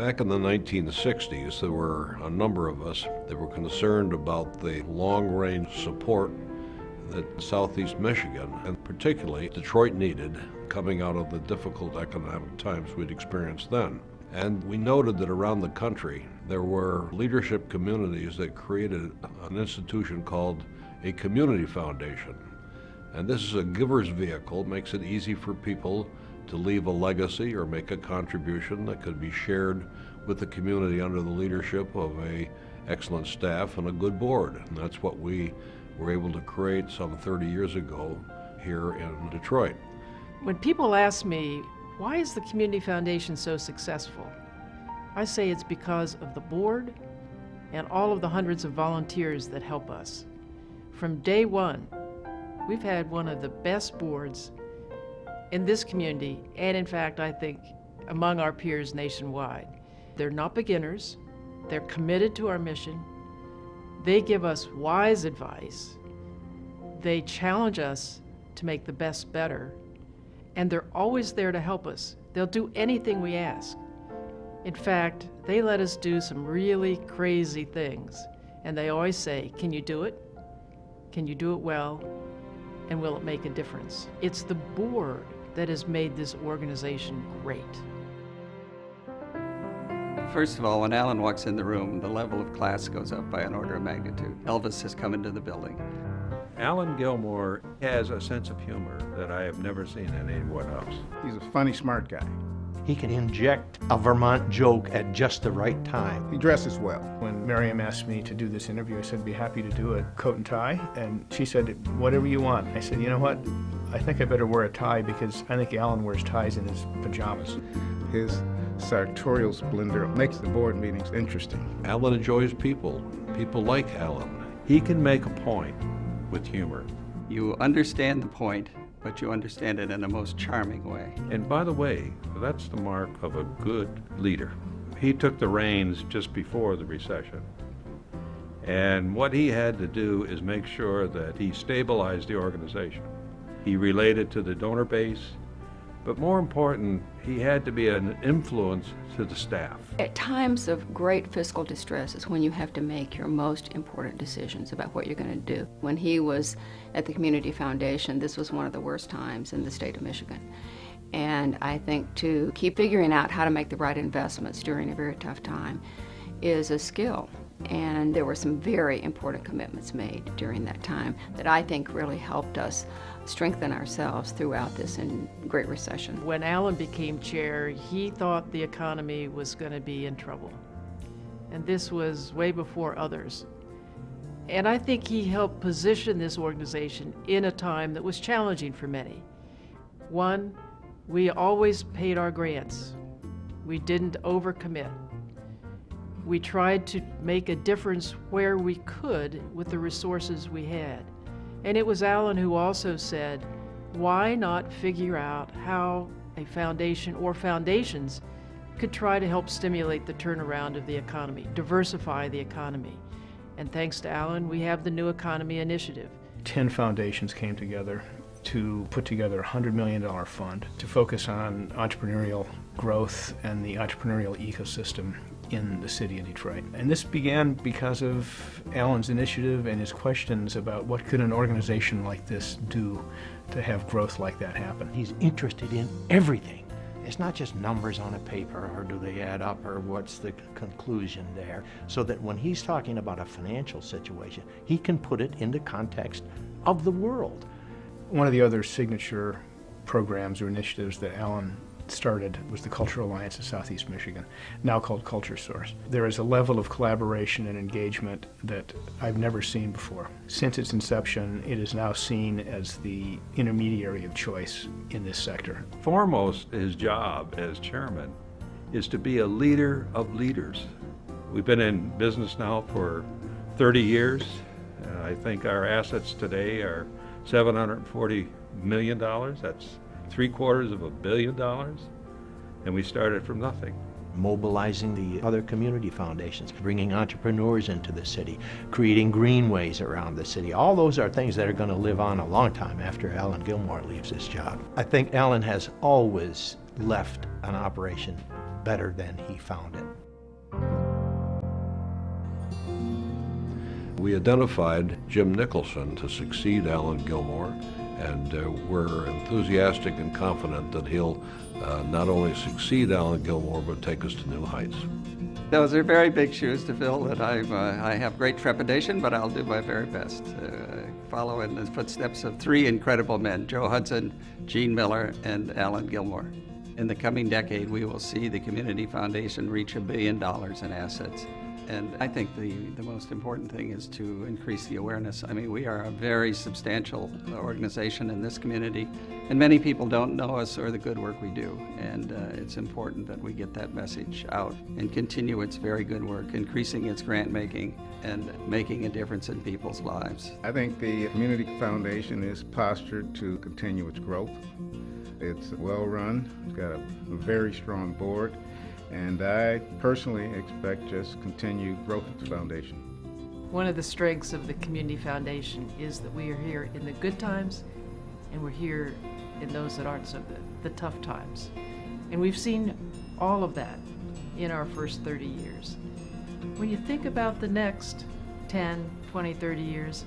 Back in the 1960s, there were a number of us that were concerned about the long-range support that Southeast Michigan, and particularly Detroit, needed coming out of the difficult economic times we'd experienced then. And we noted that around the country, there were leadership communities that created an institution called a community foundation. And this is a giver's vehicle, makes it easy for people to leave a legacy or make a contribution that could be shared with the community under the leadership of an excellent staff and a good board. And that's what we were able to create some 30 years ago here in Detroit. When people ask me, why is the Community Foundation so successful? I say it's because of the board and all of the hundreds of volunteers that help us. From day one, we've had one of the best boards in this community, and in fact, I think among our peers nationwide. They're not beginners. They're committed to our mission. They give us wise advice. They challenge us to make the best better, and they're always there to help us. They'll do anything we ask. In fact, they let us do some really crazy things, and they always say, can you do it? Can you do it well? And will it make a difference? It's the board that has made this organization great. First of all, when Allan walks in the room, the level of class goes up by an order of magnitude. Elvis has come into the building. Allan Gilmour has a sense of humor that I have never seen in anyone else. He's a funny, smart guy. He can inject a Vermont joke at just the right time. He dresses well. When Miriam asked me to do this interview, I said, I'd be happy to do it, coat and tie. And she said, whatever you want. I said, you know what? I think I better wear a tie because I think Allan wears ties in his pajamas. His sartorial splendor makes the board meetings interesting. Allan enjoys people. People like Allan. He can make a point with humor. You understand the point, but you understand it in a most charming way. And by the way, that's the mark of a good leader. He took the reins just before the recession. And what he had to do is make sure that he stabilized the organization. He related to the donor base, but more important, he had to be an influence to the staff. At times of great fiscal distress is when you have to make your most important decisions about what you're going to do. When he was at the Community Foundation, this was one of the worst times in the state of Michigan. And I think to keep figuring out how to make the right investments during a very tough time is a skill. And there were some very important commitments made during that time that I think really helped us strengthen ourselves throughout this great recession. When Allan became chair, he thought the economy was going to be in trouble. And this was way before others. And I think he helped position this organization in a time that was challenging for many. One, we always paid our grants. We didn't overcommit. We tried to make a difference where we could with the resources we had. And it was Allan who also said, why not figure out how a foundation or foundations could try to help stimulate the turnaround of the economy, diversify the economy. And thanks to Allan, we have the New Economy Initiative. 10 foundations came together to put together a $100 million fund to focus on entrepreneurial growth and the entrepreneurial ecosystem in the city of Detroit. And this began because of Allan's initiative and his questions about what could an organization like this do to have growth like that happen. He's interested in everything. It's not just numbers on a paper, or do they add up, or what's the conclusion there, so that when he's talking about a financial situation, he can put it into context of the world. One of the other signature programs or initiatives that Allan started was the Cultural Alliance of Southeast Michigan, now called Culture Source. There is a level of collaboration and engagement that I've never seen before. Since its inception, it is now seen as the intermediary of choice in this sector. Foremost, his job as chairman is to be a leader of leaders. We've been in business now for 30 years. I think our assets today are $740 million. That's $750 million, and we started from nothing. Mobilizing the other community foundations, bringing entrepreneurs into the city, creating greenways around the city. All those are things that are going to live on a long time after Allan Gilmour leaves his job. I think Allan has always left an operation better than he found it. We identified Jim Nicholson to succeed Allan Gilmour, and we're enthusiastic and confident that he'll not only succeed Allan Gilmour, but take us to new heights. Those are very big shoes to fill that I have great trepidation, but I'll do my very best. Follow in the footsteps of three incredible men, Joe Hudson, Gene Miller, and Allan Gilmour. In the coming decade, we will see the Community Foundation reach $1 billion in assets. And I think the most important thing is to increase the awareness. I mean, we are a very substantial organization in this community, and many people don't know us or the good work we do. And it's important that we get that message out and continue its very good work, increasing its grant making and making a difference in people's lives. I think the Community Foundation is postured to continue its growth. It's well run, it's got a very strong board, and I personally expect just continued growth of the foundation. One of the strengths of the Community Foundation is that we are here in the good times, and we're here in those that aren't so good, the tough times. And we've seen all of that in our first 30 years. When you think about the next 10, 20, 30 years,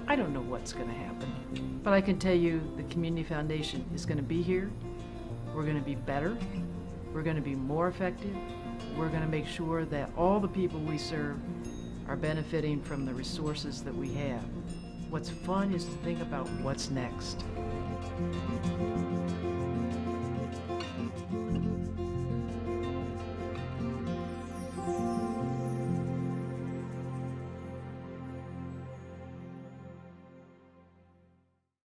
I don't know what's going to happen. But I can tell you the Community Foundation is going to be here. We're going to be better. We're going to be more effective. We're going to make sure that all the people we serve are benefiting from the resources that we have. What's fun is to think about what's next.